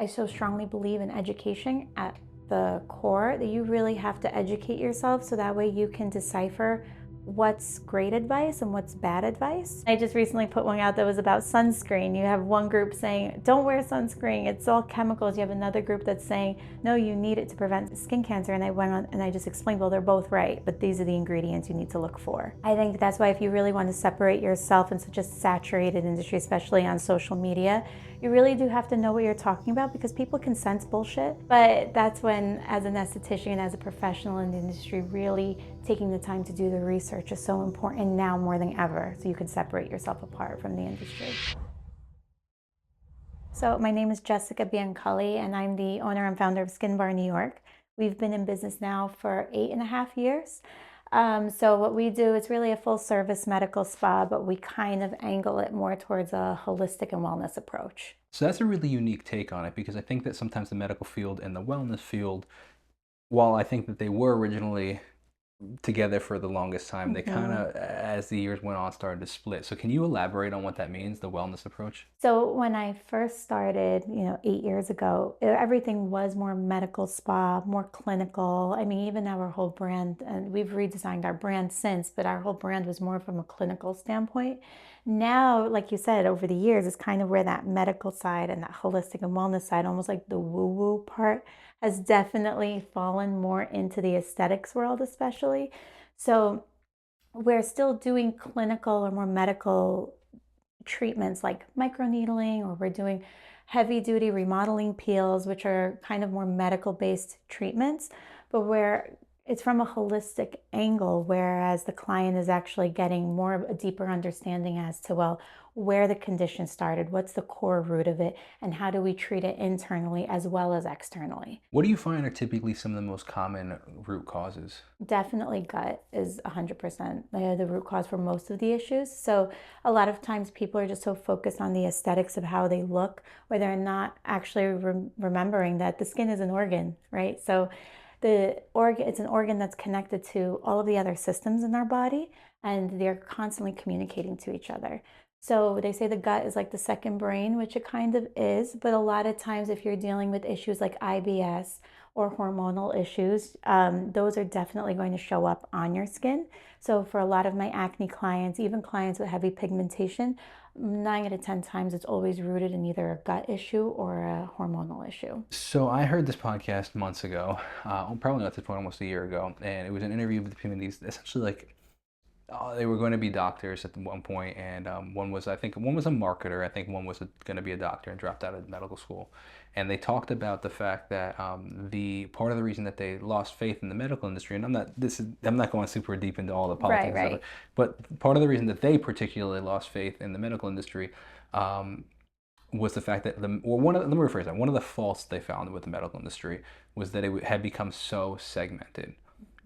I so strongly believe in education at the core that you really have to educate yourself so that way you can decipher what's great advice and what's bad advice. I just recently put one out that was about sunscreen. You have one group saying, don't wear sunscreen, it's all chemicals. You have another group that's saying, no, you need it to prevent skin cancer. And I went on and I just explained, well, they're both right, but these are the ingredients you need to look for. I think that's why if you really want to separate yourself in such a saturated industry, especially on social media, you really do have to know what you're talking about because people can sense bullshit. But that's when, as an esthetician, as a professional in the industry, really taking the time to do the research is so important now more than ever, so you can separate yourself apart from the industry. So my name is Jessica Bianculli, and I'm the owner and founder of Skin Bar New York. We've been in business now for 8.5 years. So what we do is really a full service medical spa, but we kind of angle it more towards a holistic and wellness approach. So that's a really unique take on it because I think that sometimes the medical field and the wellness field, while I think that they were originally together for the longest time, they kind Mhm. of, as the years went on, started to split. So can you elaborate on what that means, the wellness approach? So when I first started, 8 years ago, everything was more medical spa, more clinical. I mean, even our whole brand, and we've redesigned our brand since, but our whole brand was more from a clinical standpoint. Now, like you said, over the years, it's kind of where that medical side and that holistic and wellness side, almost like the woo-woo part, has definitely fallen more into the aesthetics world, especially. So we're still doing clinical or more medical treatments like microneedling, or we're doing heavy duty remodeling peels, which are kind of more medical based treatments, but where it's from a holistic angle, whereas the client is actually getting more of a deeper understanding as to, well, where the condition started, what's the core root of it, and how do we treat it internally as well as externally. What do you find are typically some of the most common root causes? Definitely gut is 100% the root cause for most of the issues. So a lot of times people are just so focused on the aesthetics of how they look, where they're not actually remembering that the skin is an organ, right? So the organ, it's an organ that's connected to all of the other systems in our body, and they're constantly communicating to each other. So they say the gut is like the second brain, which it kind of is, but a lot of times if you're dealing with issues like IBS or hormonal issues, those are definitely going to show up on your skin. So for a lot of my acne clients, even clients with heavy pigmentation, 9 out of 10 times it's always rooted in either a gut issue or a hormonal issue. So I heard this podcast months ago, probably not this point, almost a year ago, and it was an interview between these essentially like they were going to be doctors at one point, and one was, I think, one was a marketer. I think one was going to be a doctor and dropped out of medical school. And they talked about the fact that the part of the reason that they lost faith in the medical industry, and I'm not going super deep into all the Right, politics of it, right. but part of the reason that they particularly lost faith in the medical industry um, was the fact that let me rephrase that. One of the faults they found with the medical industry was that it had become so segmented,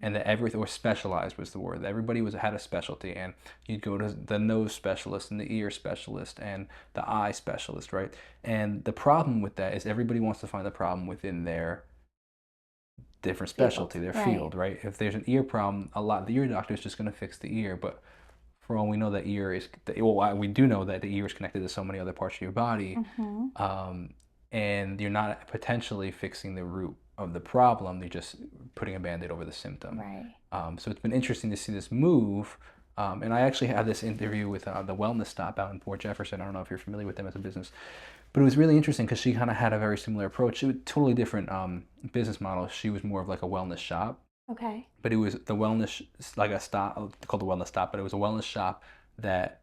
and that everything, or specialized was the word. Everybody had a specialty, and you'd go to the nose specialist and the ear specialist and the eye specialist, right? And the problem with that is everybody wants to find the problem within their different Field, specialty, their right. field, right? If there's an ear problem, the ear doctor is just going to fix the ear, but for all we know, that ear is well, we do know that the ear is connected to so many other parts of your body, Hmm. um, and you're not potentially fixing the root of the problem. You're just putting a band-aid over the symptom. Right. So it's been interesting to see this move. And I actually had this interview with the Wellness Stop out in Port Jefferson. I don't know if you're familiar with them as a business, but it was really interesting because she kind of had a very similar approach. It was a totally different business model. She was more of like a wellness shop, Okay. but it was the wellness, like a stop called the Wellness Stop, but it was a wellness shop that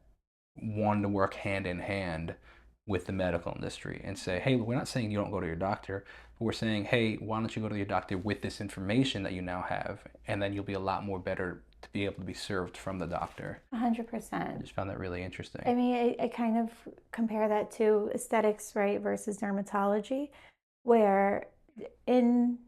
wanted to work hand in hand with the medical industry and say, hey, we're not saying you don't go to your doctor, but we're saying, hey, why don't you go to your doctor with this information that you now have, and then you'll be a lot more better to be able to be served from the doctor. I 100%. just found that really interesting. I mean, I kind of compare that to aesthetics, right, versus dermatology, where in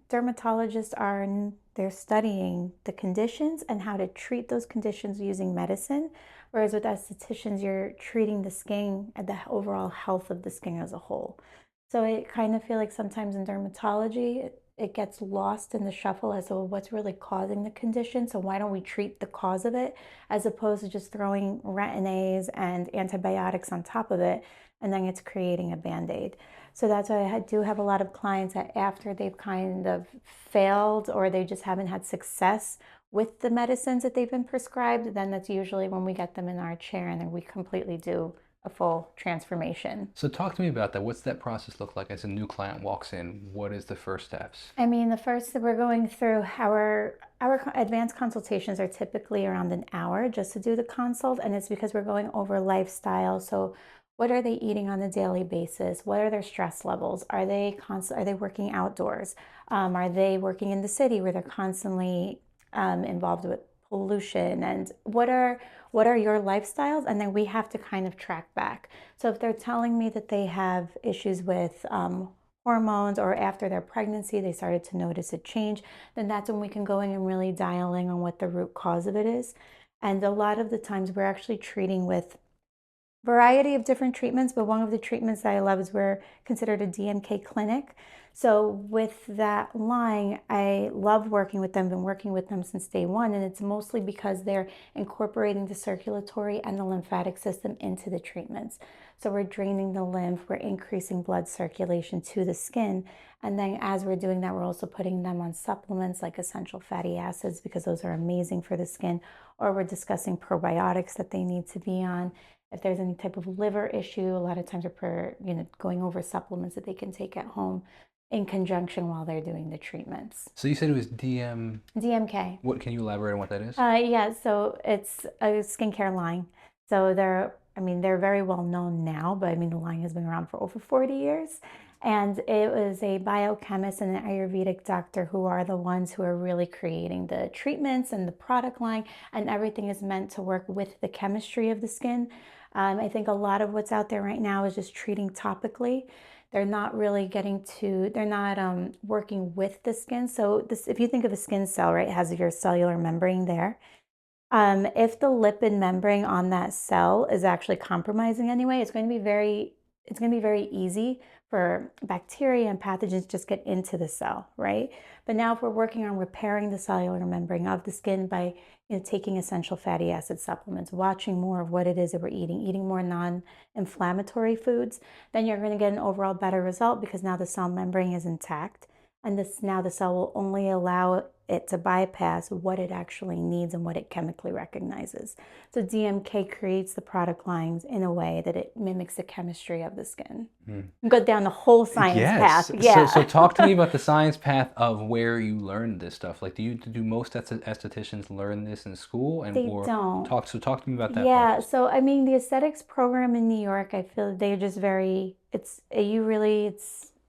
dermatologists they're studying the conditions and how to treat those conditions using medicine, whereas with estheticians, you're treating the skin and the overall health of the skin as a whole. So I kind of feel like sometimes in dermatology, it gets lost in the shuffle as to what's really causing the condition. So why don't we treat the cause of it as opposed to just throwing retin-A's and antibiotics on top of it and then it's creating a band-aid. So that's why do have a lot of clients that after they've kind of failed or they just haven't had success with the medicines that they've been prescribed, then that's usually when we get them in our chair and then we completely do a full transformation. So talk to me about that. What's that process look like as a new client walks in? What is the first steps? I mean, the first that we're going through our advanced consultations are typically around an hour just to do the consult, and it's because we're going over lifestyle. So, what are they eating on a daily basis? What are their stress levels? Are they working outdoors? Are they working in the city where they're constantly involved with pollution? And what are your lifestyles? And then we have to kind of track back. So if they're telling me that they have issues with hormones, or after their pregnancy they started to notice a change, then that's when we can go in and really dial in on what the root cause of it is. And a lot of the times we're actually treating with variety of different treatments, but one of the treatments that I love is we're considered a DMK clinic. So with that line, I love working with them, been working with them since day one, and it's mostly because they're incorporating the circulatory and the lymphatic system into the treatments. So we're draining the lymph, we're increasing blood circulation to the skin, and then as we're doing that, we're also putting them on supplements like essential fatty acids because those are amazing for the skin, or we're discussing probiotics that they need to be on. If there's any type of liver issue, a lot of times we're going over supplements that they can take at home in conjunction while they're doing the treatments. So you said it was DM. DMK. What can you elaborate on what that is? Yeah, so it's a skincare line. So they're very well known now, but I mean the line has been around for over 40 years. And it was a biochemist and an Ayurvedic doctor who are the ones who are really creating the treatments and the product line, and everything is meant to work with the chemistry of the skin. I think a lot of what's out there right now is just treating topically. They're not really they're not working with the skin. So if you think of a skin cell, right, it has your cellular membrane there. If the lipid membrane on that cell is actually compromising anyway, it's going to be very easy for bacteria and pathogens just get into the cell, right? But now if we're working on repairing the cellular membrane of the skin by taking essential fatty acid supplements, watching more of what it is that we're eating more non-inflammatory foods, then you're going to get an overall better result because now the cell membrane is intact. And now the cell will only allow it to bypass what it actually needs and what it chemically recognizes. So DMK creates the product lines in a way that it mimics the chemistry of the skin. Go down the whole science path. Yeah. So talk to me about the science path of where you learned this stuff. Like, do most estheticians learn this in school, They don't. talk to me about that Yeah. process. So I mean, the aesthetics program in New York, I feel they're just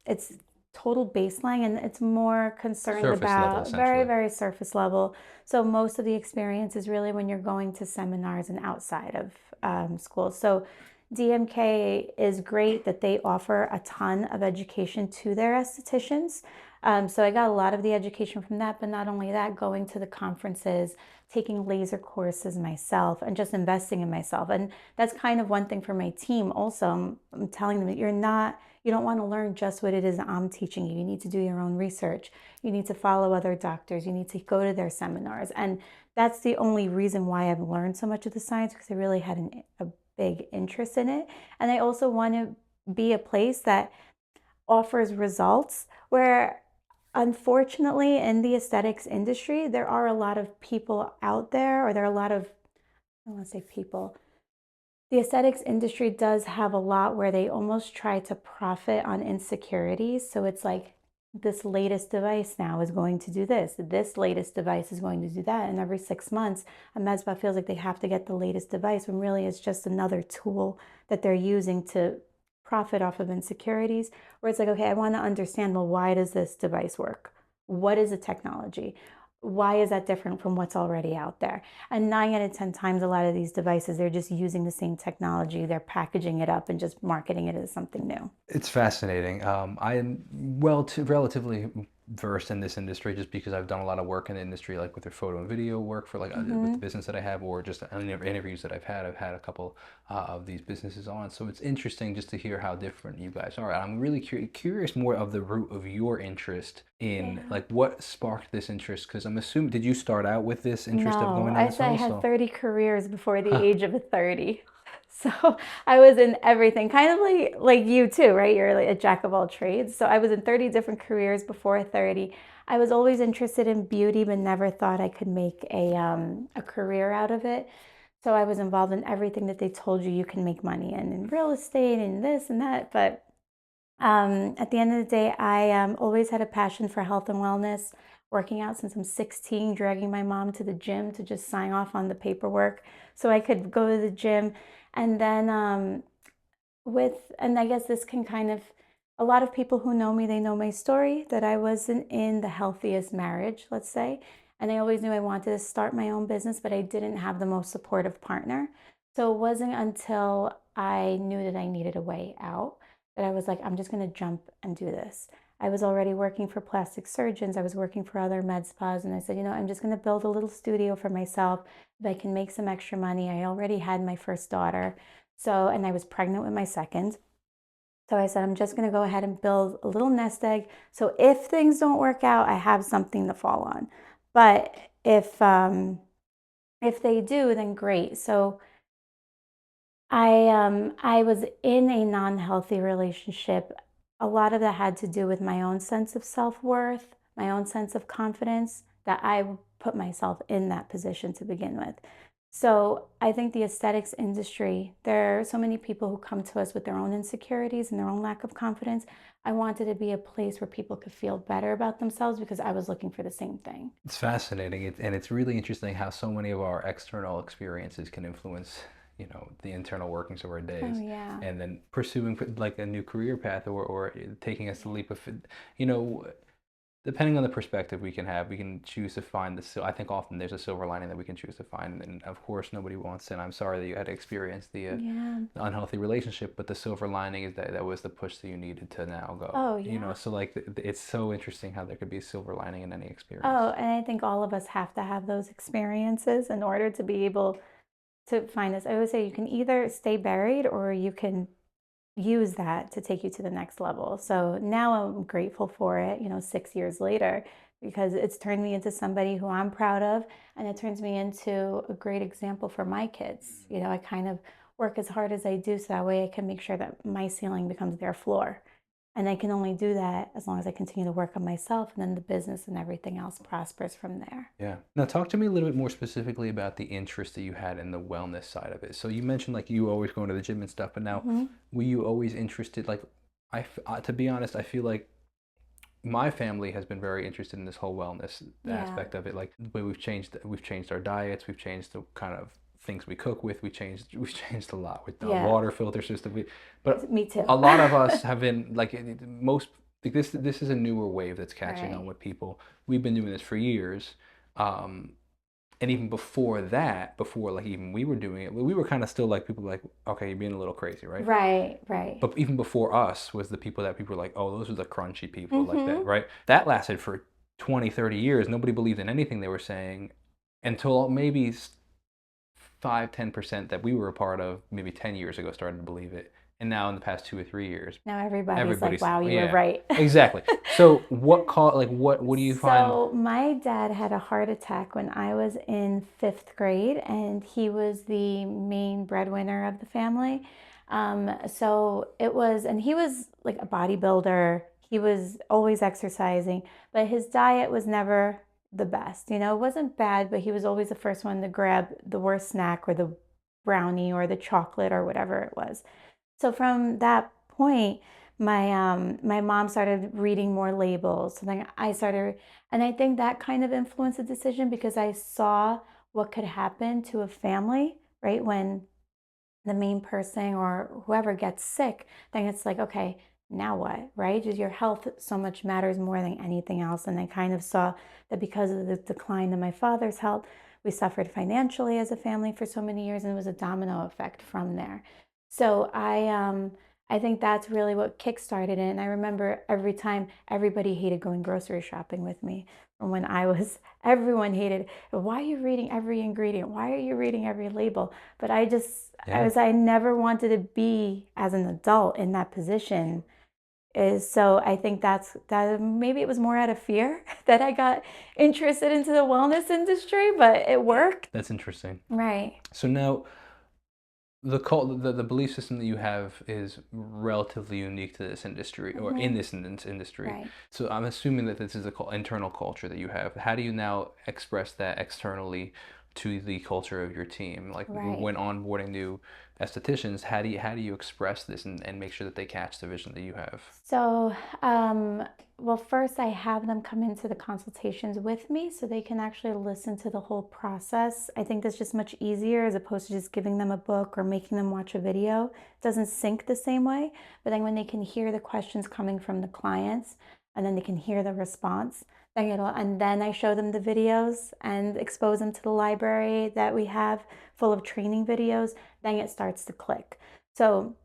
it's total baseline, and it's more concerned Surface level, about very, essentially. very surface level. So most of the experience is really when you're going to seminars and outside of school. So DMK is great that they offer a ton of education to their estheticians. So I got a lot of the education from that, but not only that, going to the conferences, taking laser courses myself, and just investing in myself. And that's kind of one thing for my team also. I'm telling them that you don't want to learn just what it is that I'm teaching you. You need to do your own research. You need to follow other doctors. You need to go to their seminars. And that's the only reason why I've learned so much of the science, because I really had a big interest in it. And I also want to be a place that offers results where, unfortunately, in the aesthetics industry, there are a lot of people out there, or there are a lot of, I don't want to say people, the aesthetics industry does have a lot where they almost try to profit on insecurities. So it's like, this latest device now is going to do this latest device is going to do that. And every 6 months, a med spa feels like they have to get the latest device when really it's just another tool that they're using to profit off of insecurities. Where it's like, okay, I want to understand, well, why does this device work? What is the technology? Why is that different from what's already out there? And 9 out of 10 times, a lot of these devices, they're just using the same technology. They're packaging it up and just marketing it as something new. It's fascinating. I am relatively versed in this industry just because I've done a lot of work in the industry, like with their photo and video work for with the business that I have, or just interviews that I've had. I've had a couple of these businesses on, so it's interesting just to hear how different you guys are. And I'm really curious more of the root of your interest in like what sparked this interest, because I'm assuming, did you start out with this interest of No, going down I this said I road? had So 30 careers before the age of 30. So I was in everything, kind of like you too, right? You're like a jack of all trades. So I was in 30 different careers before 30. I was always interested in beauty, but never thought I could make a career out of it. So I was involved in everything that they told you can make money in real estate and this and that. But at the end of the day, I always had a passion for health and wellness, working out since I'm 16, dragging my mom to the gym to just sign off on the paperwork so I could go to the gym. And then and I guess this can kind of, a lot of people who know me, they know my story that I wasn't in the healthiest marriage, let's say. And I always knew I wanted to start my own business, but I didn't have the most supportive partner. So it wasn't until I knew that I needed a way out that I was like, I'm just going to jump and do this. I was already working for plastic surgeons. I was working for other med spas. And I said, I'm just going to build a little studio for myself. If I can make some extra money. I already had my first daughter. So, and I was pregnant with my second. So I said, I'm just going to go ahead and build a little nest egg. So if things don't work out, I have something to fall on. But if they do, then great. So I was in a non-healthy relationship. A lot of that had to do with my own sense of self-worth, my own sense of confidence, that I put myself in that position to begin with. So I think the aesthetics industry, there are so many people who come to us with their own insecurities and their own lack of confidence. I wanted to be a place where people could feel better about themselves because I was looking for the same thing. It's fascinating, and it's really interesting how so many of our external experiences can influence, the internal workings of our Oh days, yeah. and then pursuing like a new career path, or taking us a leap of, you know, depending on the perspective we can choose to find I think often there's a silver lining that we can choose to find, and of course nobody wants. And I'm sorry that you had to experience Yeah. the unhealthy relationship, but the silver lining is that that was the push that you needed to now go. Oh yeah. So like it's so interesting how there could be a silver lining in any Oh, experience. and I think all of us have to have those experiences in order to be able to find this. I always say you can either stay buried or you can use that to take you to the next level. So now I'm grateful for it, 6 years later, because it's turned me into somebody who I'm proud of, and it turns me into a great example for my kids. I kind of work as hard as I do so that way I can make sure that my ceiling becomes their floor. And I can only do that as long as I continue to work on myself, and then the business and everything else prospers from there. Yeah. Now, talk to me a little bit more specifically about the interest that you had in the wellness side of it. So you mentioned like you always going to the gym and stuff, but now Hmm. were you always interested? Like, to be honest, I feel like my family has been very interested in this whole wellness Yeah. aspect of it. Like the way we've changed our diets, we've changed the kind of things we cook with. We've changed a lot with the Yeah. water filter system. But Me too. a lot of us have been like most. Like this is a newer wave that's catching on Right. with people. We've been doing this for years. Um, and even before that, before like even we were doing it, we were kind of still like people like, okay, you're being a little crazy, right? Right. Right. But even before us was the people that people were like, oh, those are the crunchy people like that, Hmm. right? That lasted for 20, 30 years. Nobody believed in anything they were saying until maybe 5, 10% that we were a part of maybe 10 years ago started to believe it. And now in the past 2 or 3 years, Now everybody's like, everybody's, wow, you were yeah, right. exactly. So what caught, like, what do you find? So my dad had a heart attack when I was in fifth grade, and he was the main breadwinner of the family. So it was, and he was like a bodybuilder. He was always exercising, but his diet was never the best. It wasn't bad, but he was always the first one to grab the worst snack or the brownie or the chocolate or whatever it was. So from that point, my mom started reading more labels. So then I started, and I think that kind of influenced the decision because I saw what could happen to a family, right? When the main person or whoever gets sick, then it's like, okay, now what, right? Just your health so much matters more than anything else. And I kind of saw that because of the decline in my father's health, we suffered financially as a family for so many years, and it was a domino effect from there. So I think that's really what kickstarted it. And I remember every time everybody hated going grocery shopping with me from when I was, everyone hated, why are you reading every ingredient? Why are you reading every label? But Yeah, I never wanted to be as an adult in that position. Is so I think that maybe it was more out of fear that I got interested into the wellness industry, but it worked. that's interesting. Right. So now the belief system that you have is relatively unique to this industry or in Hmm. this industry. Right. So I'm assuming that this is a internal culture that you have. How do you now express that externally to the culture of your team? Like Right. when onboarding new estheticians, how do you express this and make sure that they catch the vision that you have? So, um, well, first I have them come into the consultations with me so they can actually listen to the whole process. I think that's just much easier as opposed to just giving them a book or making them watch a video. It doesn't sync the same way. But then when they can hear the questions coming from the clients and then they can hear the response, and then I show them the videos and expose them to the library that we have full of training videos, then it starts to click. So,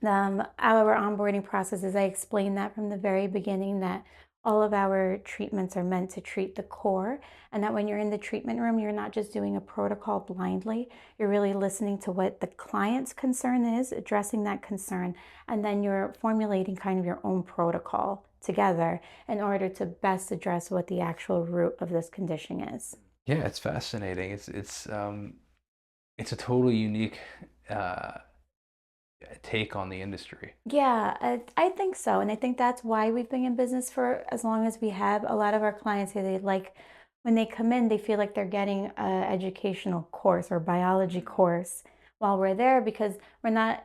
our onboarding process is I explained that from the very beginning that all of our treatments are meant to treat the core, and that when you're in the treatment room, you're not just doing a protocol blindly. You're really listening to what the client's concern is, addressing that concern, and then you're formulating kind of your own protocol together in order to best address what the actual root of this condition is. Yeah, it's fascinating. It's a totally unique uh, take on the industry. Yeah, I think so. And I think that's why we've been in business for as long as we have. A lot of our clients say they like when they come in, they feel like they're getting an educational course or biology course while we're there because we're not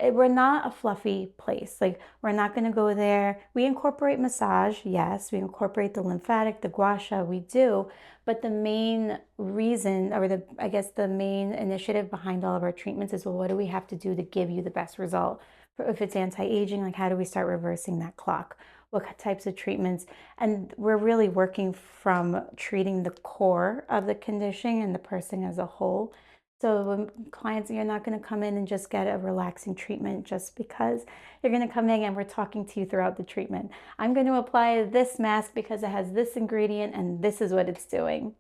a fluffy place. Like we're not going to go there. We incorporate massage, yes, we incorporate the lymphatic, the gua sha, we do, but the main reason or the I guess the main initiative behind all of our treatments is well, what do we have to do to give you the best result? If it's anti-aging, like how do we start reversing that clock? What types of treatments? And we're really working from treating the core of the condition and the person as a whole. So when clients, you're not going to come in and just get a relaxing treatment just because you're going to come in and we're talking to you throughout the treatment. I'm going to apply this mask because it has this ingredient and this is what it's doing.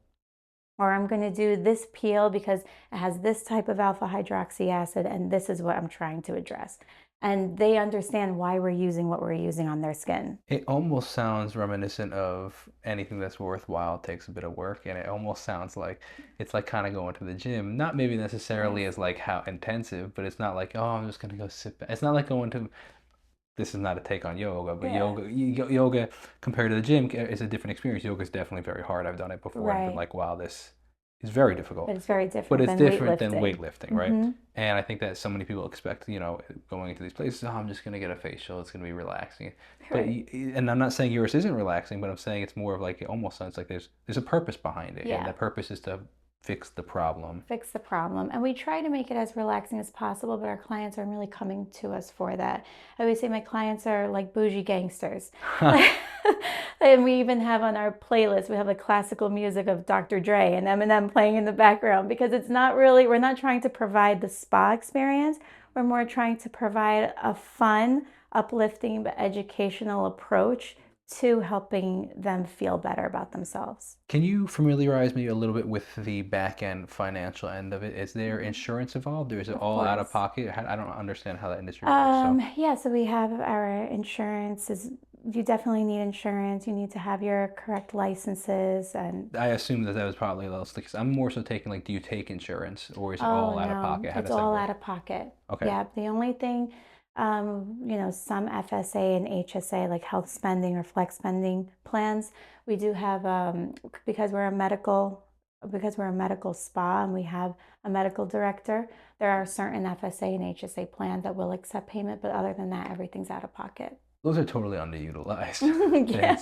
Or I'm going to do this peel because it has this type of alpha hydroxy acid and this is what I'm trying to address. And they understand why we're using what we're using on their skin. It almost sounds reminiscent of anything that's worthwhile takes a bit of work, and it almost sounds like it's like kind of going to the gym. Not maybe Yes. necessarily as like how intensive, but it's not like, oh, I'm just gonna go sit back. It's not like going to, this is not a take on yoga, but Yeah. yoga compared to the gym is a different experience. Yoga is definitely very hard. I've done it before and been Right. like, wow, this is very difficult. But it's very But different it's than different than weightlifting. weightlifting, right? Mm-hmm. And I think that so many people expect, going into these places, oh, I'm just gonna get a facial. It's gonna be relaxing. But Right. and I'm not saying yours isn't relaxing, but I'm saying it's more of like it almost sounds like there's a purpose behind it, and Yeah. that purpose is to fix the problem. Fix the problem. And we try to make it as relaxing as possible, but our clients aren't really coming to us for that. I always say my clients are like bougie gangsters. And we even have on our playlist, we have like classical music of Dr. Dre and Eminem playing in the background because it's not really, we're not trying to provide the spa experience. We're more trying to provide a fun, uplifting, but educational approach to helping them feel better about themselves. Can you familiarize me a little bit with the back end financial end of it? Is there Mhm. insurance involved, or is it Of all out of course. pocket? I don't understand how that industry works. So Yeah, so we have our insurance is you definitely need insurance. You need to have your correct licenses and I assume that was probably less because I'm more so taking like, do you take insurance or is it oh all out of no, pocket? How it's does that all work? out of pocket. Okay. Yeah, the only thing some FSA and HSA like health spending or flex spending plans, we do have because we're a medical spa and we have a medical director, there are certain FSA and HSA plans that will accept payment, but other than that, everything's out of pocket. Those are totally underutilized. It's Yeah.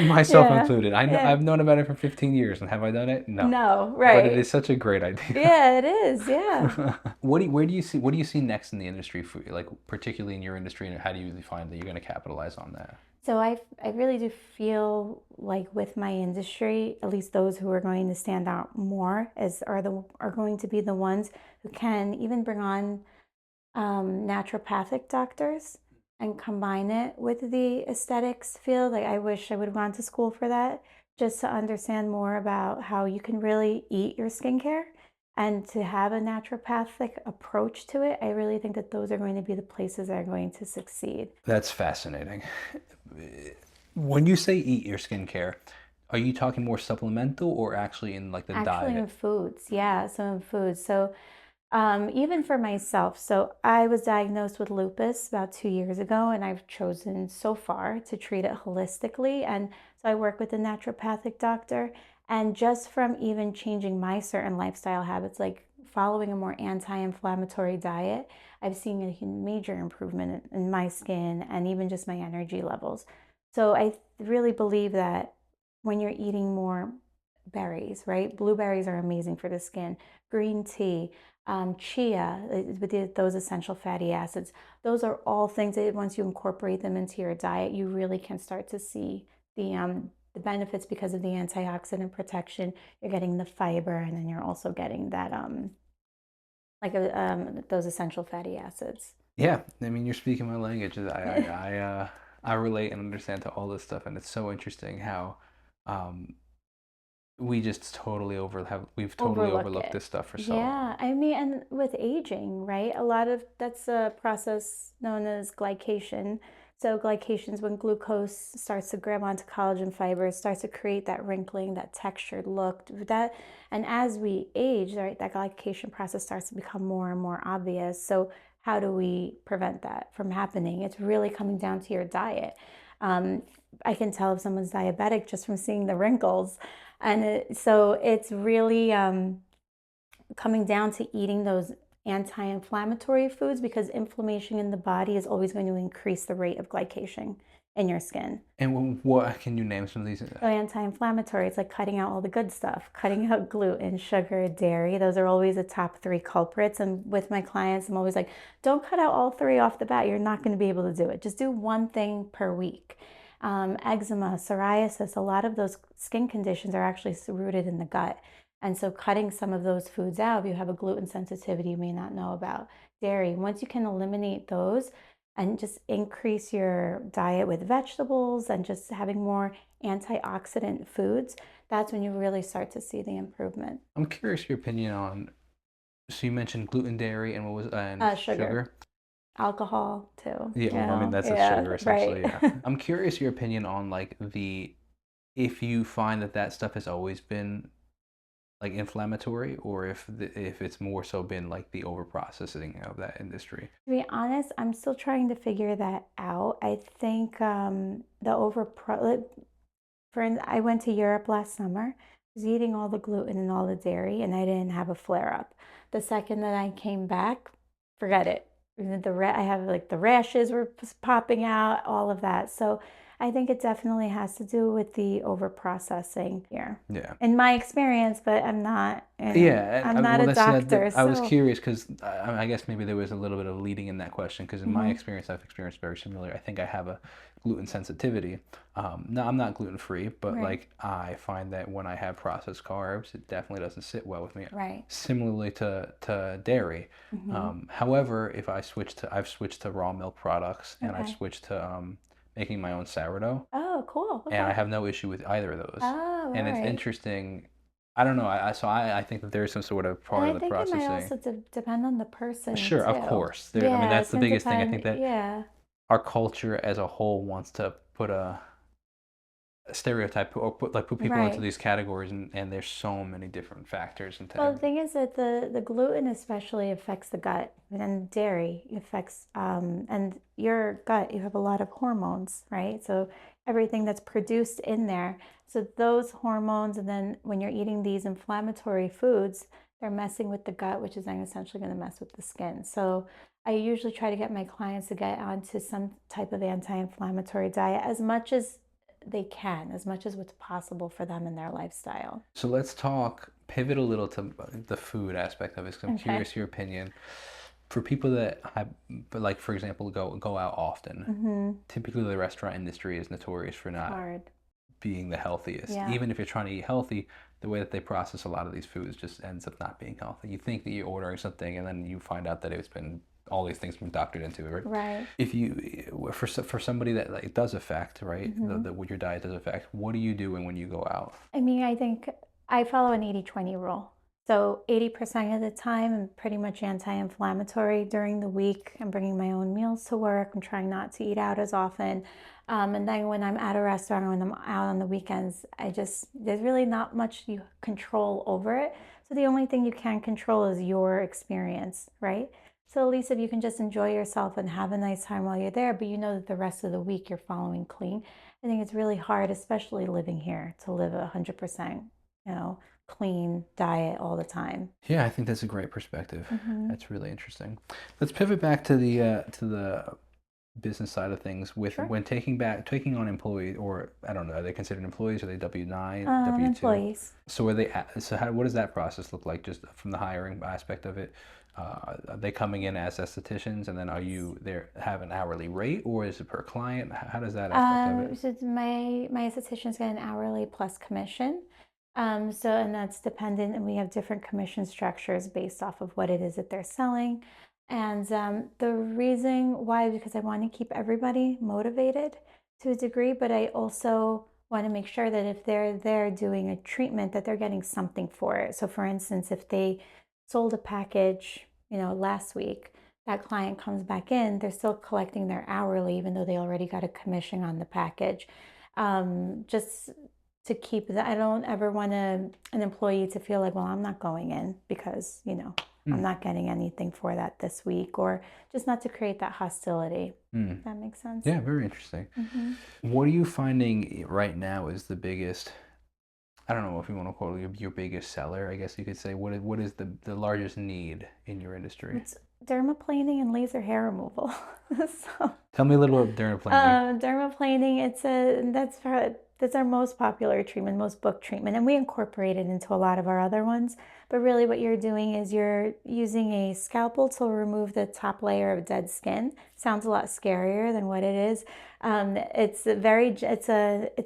myself Yeah. included. Yeah. I've known about it for 15 years, and have I done it? No. No, But it is right. such a great idea. Yeah, it is. Yeah. What do you see next in the industry for like particularly in your industry, and how do you find that you're going to capitalize on that? So I really do feel like with my industry, at least those who are going to stand out more are going to be the ones who can even bring on naturopathic doctors and combine it with the aesthetics field. Like I wish I would have gone to school for that just to understand more about how you can really eat your skincare and to have a naturopathic approach to it. I really think that those are going to be the places that are going to succeed. That's fascinating. When you say eat your skincare, are you talking more supplemental or actually in like the Actually, in diet? foods, yeah. So in foods, so Even for myself. So I was diagnosed with lupus about 2 years ago, and I've chosen so far to treat it holistically. And so I work with a naturopathic doctor. And just from even changing my certain lifestyle habits, like following a more anti-inflammatory diet, I've seen a major improvement in my skin and even just my energy levels. So I really believe that when you're eating more berries, right? Blueberries are amazing for the skin. Green tea, chia, with those essential fatty acids. Those are all things that once you incorporate them into your diet, you really can start to see the benefits because of the antioxidant protection. You're getting the fiber, and then you're also getting that those essential fatty acids. Yeah, I mean, you're speaking my language. I relate and understand to all this stuff, and it's so interesting how um, we've totally Overlook overlooked it. this stuff for so long. Yeah, I mean, and with aging, right? A lot of that's a process known as glycation. So glycation is when glucose starts to grab onto collagen fibers, starts to create that wrinkling, that textured look. That, and as we age, right, that glycation process starts to become more and more obvious. So how do we prevent that from happening? It's really coming down to your diet. Um, I can tell if someone's diabetic just from seeing the wrinkles. And so it's really coming down to eating those anti-inflammatory foods because inflammation in the body is always going to increase the rate of glycation in your skin. And what can you name some of these? So anti-inflammatory, it's like cutting out all the good stuff, cutting out gluten, sugar, dairy. Those are always the top three culprits. And with my clients, I'm always like, don't cut out all three off the bat. You're not going to be able to do it. Just do one thing per week. Eczema, psoriasis, a lot of those skin conditions are actually rooted in the gut. And so cutting some of those foods out, if you have a gluten sensitivity you may not know about, dairy, once you can eliminate those, and just increase your diet with vegetables and just having more antioxidant foods, that's when you really start to see the improvement. I'm curious your opinion on. So you mentioned gluten, dairy, and what was and Sugar, sugar. alcohol too, Yeah, well, I mean that's a yeah, sugar right. essentially. Yeah, I'm curious your opinion on like the if you find that that stuff has always been like inflammatory, or if it's more so been like the overprocessing of that industry. To be honest, I'm still trying to figure that out. I think the I went to Europe last summer. I was eating all the gluten and all the dairy, and I didn't have a flare up. The second that I came back, forget it. I have like the rashes were popping out, all of that. So I think it definitely has to do with the over processing here, Yeah. in my experience. But Yeah, I'm not well, a that's doctor, I was so curious because I guess maybe there was a little bit of leading in that question because in my mhm, experience, I've experienced very similar. I think I have a gluten sensitivity. No, I'm not gluten free, but right, like I find that when I have processed carbs, it definitely doesn't sit well with me. right, Similarly to dairy. hmm, However, if I've switched to raw milk products and I've okay. switched to making my own sourdough, Oh, cool. and I Okay. have no issue with either of those. Oh, all And it's right. interesting. I don't know. I think that there's some sort of And part I of the think it might processing. also depend on the person Sure, of too. course. There. I mean, Yeah, that's it's the gonna biggest thing. I depend. think that Yeah, our culture as a whole wants to put a stereotype or put people into right. these categories, and there's so many different factors into Well, the every. thing is that the gluten especially affects the gut, and dairy affects and your gut. You have a lot of hormones, right? So everything that's produced in there. So those hormones, and then when you're eating these inflammatory foods, they're messing with the gut, which is then essentially going to mess with the skin. So I usually try to get my clients to get onto some type of anti-inflammatory diet as much as they can, as much as what's possible for them in their lifestyle. So let's pivot a little to the food aspect of it. 'Cause I'm Okay. curious your opinion. For people that have, but like for example, go out often. Mm-hmm. Typically, the restaurant industry is notorious for It's not hard. being the healthiest. Yeah. Even if you're trying to eat healthy, the way that they process a lot of these foods just ends up not being healthy. You think that you're ordering something, and then you find out that it's been all these things been doctored into it, right? Right. If you for somebody that like does affect, right, Mm-hmm. what your diet does affect, what are you doing when you go out? I mean, I think I follow an 80-20 rule. So 80% of the time, I'm pretty much anti-inflammatory. During the week, I'm bringing my own meals to work. I'm trying not to eat out as often. And then when I'm at a restaurant or when I'm out on the weekends, there's really not much you control over it. So the only thing you can control is your experience, right? So at least if you can just enjoy yourself and have a nice time while you're there, but you know that the rest of the week you're following clean. I think it's really hard, especially living here, to live 100%, you know, clean diet all the time. Yeah, I think that's a great perspective. Hmm. That's really interesting. Let's pivot back to the business side of things with Sure. when taking on employees, or I don't know, are they considered employees? Are they W-9, W-2? Employees. So are they so how what does that process look like just from the hiring aspect of it? Are they coming in as estheticians, and then are you there have an hourly rate, or is it per client? How does that aspect of it? So my estheticians get an hourly plus commission. So and that's dependent, and we have different commission structures based off of what it is that they're selling. And the reason why, because I want to keep everybody motivated to a degree, but I also want to make sure that if they're there doing a treatment, that they're getting something for it. So for instance, if they sold a package, last week, that client comes back in, they're still collecting their hourly, even though they already got a commission on the package. Just to keep that, I don't ever want an employee to feel like, well, I'm not going in because, I'm Mm, not getting anything for that this week, or just not to create that hostility. mm. If that makes sense. Yeah, very interesting. Hmm. What are you finding right now is the biggest, I don't know if you want to call it your biggest seller, I guess you could say. What is the largest need in your industry? It's dermaplaning and laser hair removal. So Tell me a little about dermaplaning. dermaplaning, that's our most popular treatment, most booked treatment, and we incorporate it into a lot of our other ones. But really, what you're doing is you're using a scalpel to remove the top layer of dead skin. Sounds a lot scarier than what it is. It's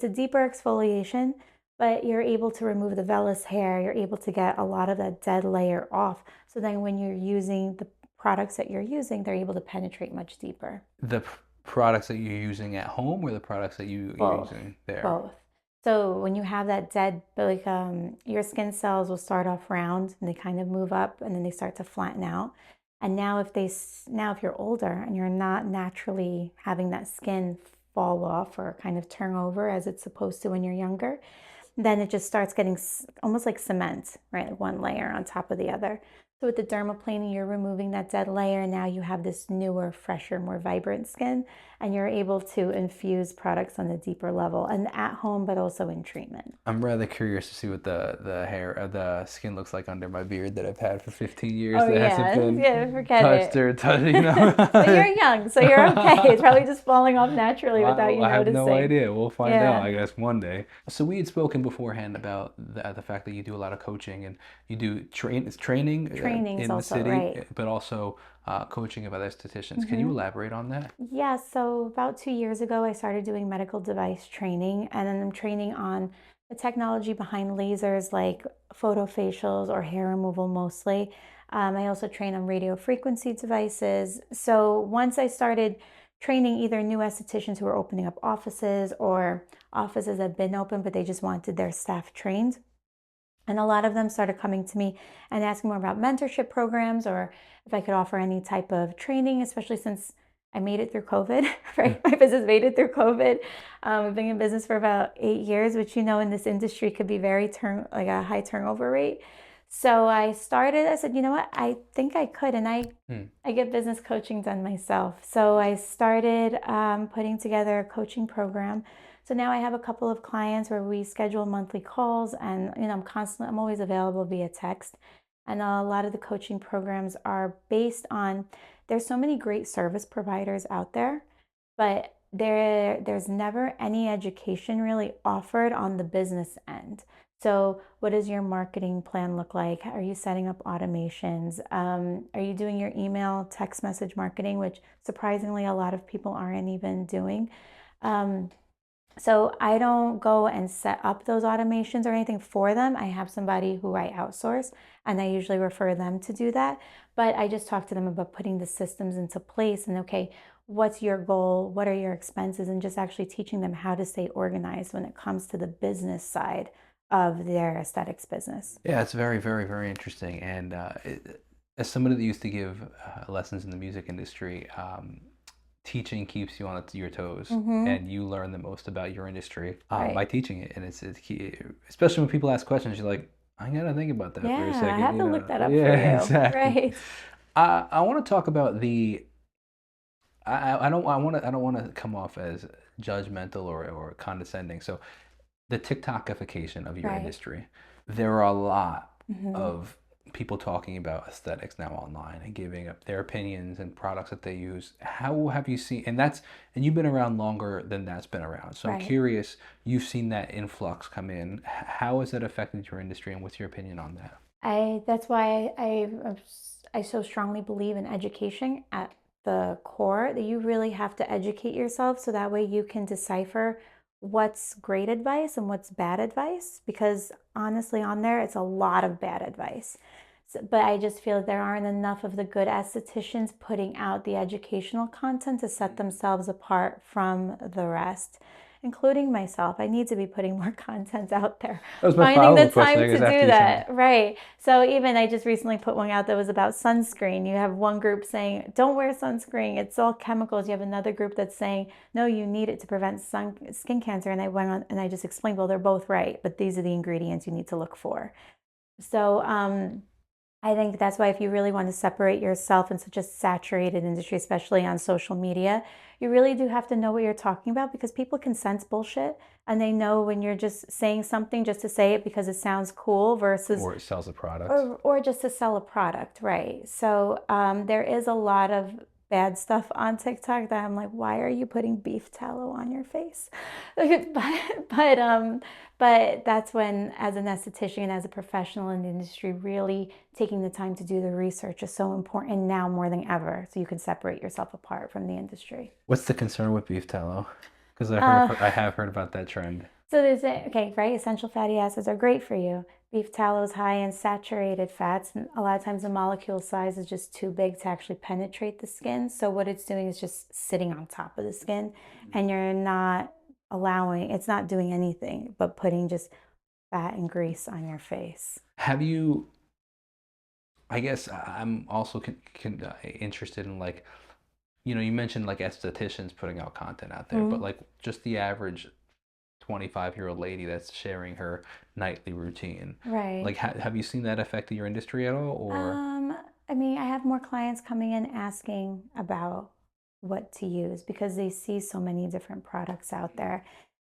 a deeper exfoliation, but you're able to remove the vellus hair. You're able to get a lot of that dead layer off. So then, when you're using the products that you're using, they're able to penetrate much deeper. The products that you're using at home or the products that you're Both, using there? both. So when you have that dead, like your skin cells will start off round and they kind of move up and then they start to flatten out. And now if you're older and you're not naturally having that skin fall off or kind of turn over as it's supposed to when you're younger, then it just starts getting almost like cement, right? Like one layer on top of the other. So with the dermaplaning, you're removing that dead layer. And now you have this newer, fresher, more vibrant skin, and you're able to infuse products on a deeper level and at home, but also in treatment. I'm rather curious to see what the skin looks like under my beard that I've had for 15 years Oh that hasn't yeah, been yeah, forget touched it. or touched, But you're young, so you're okay. It's probably just falling off naturally without Wow, you I have no noticing. idea. We'll find out, Yeah. I guess, one day. So we had spoken beforehand about the fact that you do a lot of coaching and you do training Trainings in the also, city, right. but also coaching of other estheticians. Can you Hmm. elaborate on that? Yeah, so about 2 years ago, I started doing medical device training, and then I'm training on the technology behind lasers like photofacials or hair removal mostly. I also train on radio frequency devices. So once I started training either new estheticians who were opening up offices or offices that had been open, but they just wanted their staff trained. And a lot of them started coming to me and asking more about mentorship programs or if I could offer any type of training, especially since I made it through COVID, Mm. right? My business made it through COVID. I've been in business for about 8 years, which in this industry could be like a high turnover rate. So I said, you know what? I think I could. And Mm. I get business coaching done myself. So I started putting together a coaching program. So now I have a couple of clients where we schedule monthly calls, and I'm always available via text. And a lot of the coaching programs are based on there's so many great service providers out there, but there's never any education really offered on the business end. So, what does your marketing plan look like? Are you setting up automations? Are you doing your email, text message marketing, which surprisingly a lot of people aren't even doing? Um, so I don't go and set up those automations or anything for them. I have somebody who I outsource and I usually refer them to do that. But I just talk to them about putting the systems into place and okay, what's your goal? What are your expenses? And just actually teaching them how to stay organized when it comes to the business side of their aesthetics business. Yeah, it's very, very, very interesting. And as somebody that used to give lessons in the music industry, teaching keeps you on your toes, Mm-hmm. and you learn the most about your industry by Right. teaching it. And it's key, especially when people ask questions. You're like, I gotta think about that for a Yeah, I second. have You to look know? that up for Yeah, you. exactly. Right. I want to talk about the. I don't want to come off as judgmental or condescending. So the TikTokification of your Right. industry. There are a lot Mm-hmm. of people talking about aesthetics now online and giving up their opinions and products that they use. How have you seen, and you've been around longer than that's been around. So I'm Right. curious, you've seen that influx come in. How has that affected your industry and what's your opinion on that? That's why I so strongly believe in education at the core, that you really have to educate yourself so that way you can decipher what's great advice and what's bad advice, because honestly on there it's a lot of bad advice. But I just feel there aren't enough of the good estheticians putting out the educational content to set themselves apart from the rest, including myself. I need to be putting more content out there, That was my finding the follow-up question, I time guess, to after do you send it. that. Right. So even I just recently put one out that was about sunscreen. You have one group saying, don't wear sunscreen, it's all chemicals. You have another group that's saying, no, you need it to prevent skin cancer. And I went on and I just explained, well, they're both right, but these are the ingredients you need to look for. So I think that's why if you really want to separate yourself in such a saturated industry, especially on social media, you really do have to know what you're talking about, because people can sense bullshit and they know when you're just saying something just to say it because it sounds cool versus Or it sells a product. or just to sell a product, right? So there is a lot of bad stuff on TikTok that I'm like, why are you putting beef tallow on your face? but but that's when, as an esthetician, as a professional in the industry, really taking the time to do the research is so important now more than ever, so you can separate yourself apart from the industry. What's the concern with beef tallow? Because Uh, I have heard about that trend. So there's okay, right? Essential fatty acids are great for you. Beef tallow is high in saturated fats, and a lot of times the molecule size is just too big to actually penetrate the skin. So what it's doing is just sitting on top of the skin, and you're not allowing, it's not doing anything but putting just fat and grease on your face. Have you, I guess I'm also interested in like, you mentioned like estheticians putting out content out there, but Mm, like just the average 25-year-old lady that's sharing her nightly routine. right. Like, have you seen that affect your industry at all, or? Um, I mean, I have more clients coming in asking about what to use because they see so many different products out there.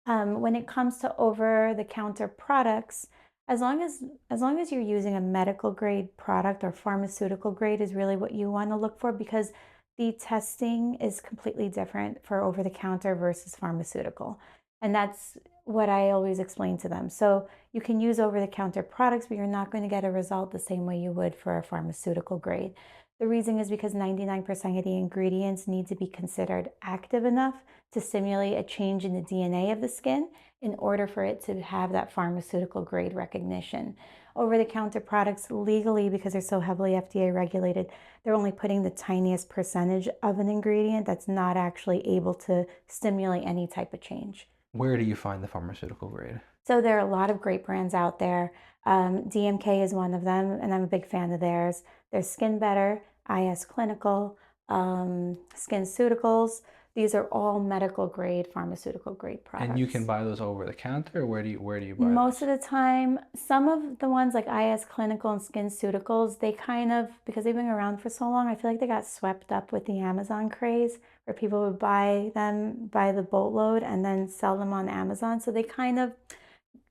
When it comes to over-the-counter products, as long as you're using a medical grade product, or pharmaceutical grade is really what you want to look for, because the testing is completely different for over-the-counter versus pharmaceutical. And that's what I always explain to them. So you can use over-the-counter products, but you're not going to get a result the same way you would for a pharmaceutical grade. The reason is because 99% of the ingredients need to be considered active enough to stimulate a change in the DNA of the skin in order for it to have that pharmaceutical grade recognition. Over the counter products, legally, because they're so heavily FDA regulated, they're only putting the tiniest percentage of an ingredient that's not actually able to stimulate any type of change. Where do you find the pharmaceutical grade? So there are a lot of great brands out there. DMK is one of them, and I'm a big fan of theirs. There's Skin Better, IS Clinical, SkinCeuticals. These are all medical grade, pharmaceutical grade And you can products. buy those over the counter, or where do you buy Most those? of the time, some of the ones like IS Clinical and SkinCeuticals, they kind of, because they've been around for so long, I feel like they got swept up with the Amazon craze, where people would buy them by the boatload and then sell them on Amazon. So they kind of,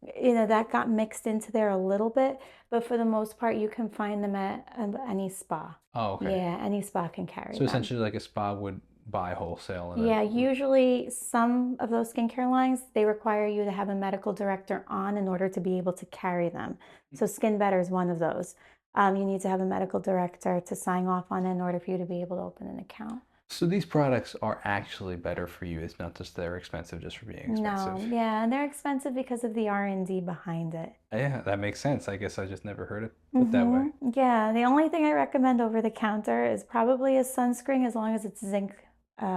that got mixed into there a little bit, but for the most part, you can find them at any spa. Oh, okay. Yeah, any spa can carry So them. essentially, like a spa would buy wholesale and then. Yeah, usually some of those skincare lines, they require you to have a medical director on in order to be able to carry them. So Skin Better is one of those. You need to have a medical director to sign off on it in order for you to be able to open an account. So these products are actually better for you. It's not just they're expensive just for being expensive. No, yeah, and they're expensive because of the R&D behind it. Yeah, that makes sense. I guess I just never heard it put that way. Yeah, the only thing I recommend over the counter is probably a sunscreen, as long as it's zinc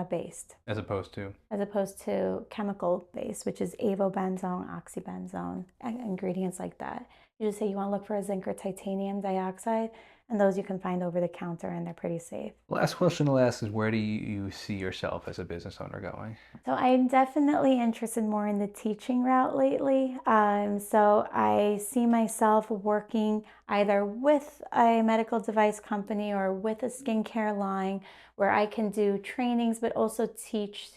based, As opposed to. as opposed to chemical based, which is avobenzone, oxybenzone, ingredients like that. You just say you want to look for a zinc or titanium dioxide, and those you can find over the counter, and they're pretty safe. Last question I'll ask is, where do you see yourself as a business owner going? So I'm definitely interested more in the teaching route lately. So I see myself working either with a medical device company or with a skincare line where I can do trainings, but also teach.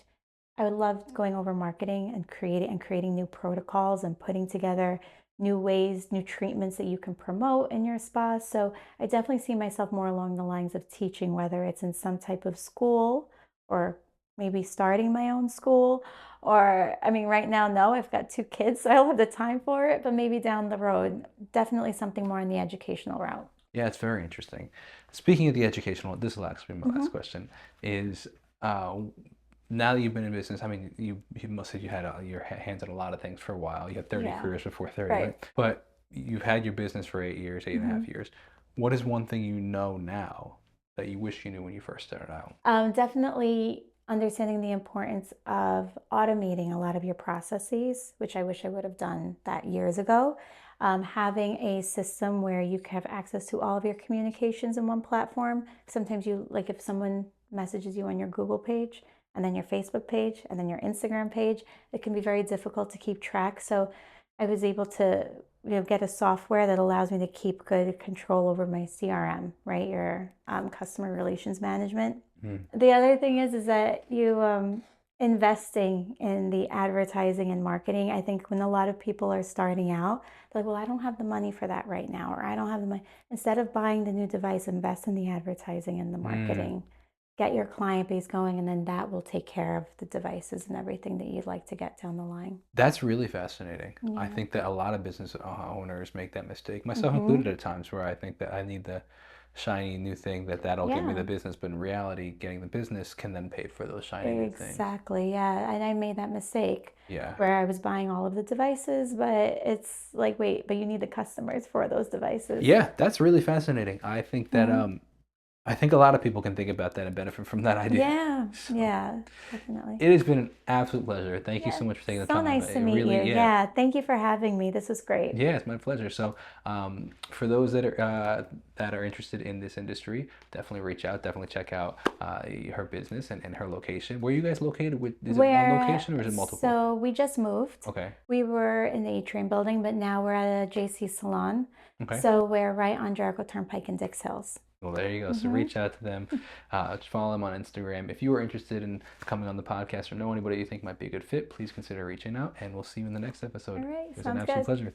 I would love going over marketing and creating new protocols and putting together new ways, new treatments that you can promote in your spa. So I definitely see myself more along the lines of teaching, whether it's in some type of school or maybe starting my own school. Or, I mean, right now, no, I've got 2 kids, so I don't have the time for it, but maybe down the road, definitely something more in the educational route. Yeah, it's very interesting. Speaking of the educational, this will actually be my last Hmm. question, is uh, now that you've been in business, I mean, you must have you had your hands on a lot of things for a while. You had 30 Yeah, careers before 30, right. right? But you've had your business for 8 years, eight and a half Hmm. years. What is one thing you know now that you wish you knew when you first started out? Definitely understanding the importance of automating a lot of your processes, which I wish I would have done that years ago. Having a system where you have access to all of your communications in one platform. Sometimes you, like if someone messages you on your Google page and then your Facebook page and then your Instagram page, it can be very difficult to keep track. So I was able to get a software that allows me to keep good control over my CRM, right? Your customer relations management. Mm. The other thing is that you investing in the advertising and marketing. I think when a lot of people are starting out, they're like, well, I don't have the money for that right now, or I don't have the money. Instead of buying the new device, invest in the advertising and the Mm. marketing. Get your client base going, and then that will take care of the devices and everything that you'd like to get down the line. That's really fascinating. I Yeah. think that a lot of business owners make that mistake, myself Mm-hmm. included at times, where I think that I need the shiny new thing that'll get me the Yeah. business, but in reality, getting the business can then pay for those shiny new things. Exactly. Yeah. And I made that mistake Yeah. where I was buying all of the devices, but it's like, wait, but you need the customers for those devices. Yeah, that's really fascinating. Mhm. I think a lot of people can think about that and benefit from that idea. Yeah. So Yeah. Definitely. it has been an absolute pleasure. Thank you Yeah. so much for taking the So time. nice to It meet you. really, yeah, Yeah. Thank you for having me. This was great. yeah, it's my pleasure. So, for those that are interested in this industry, definitely reach out. Definitely check out her business and her location. Where are you guys located? Is it one Where, location or is it multiple? so we just moved. Okay. We were in the Atrium building, but now we're at a JC Salon. Okay. So we're right on Jericho Turnpike in Dix Hills. Well, there you go. So Hmm. reach out to them, just follow them on Instagram. If you are interested in coming on the podcast or know anybody you think might be a good fit, please consider reaching out, and we'll see you in the next All episode. right. It was an Sounds absolute good. pleasure.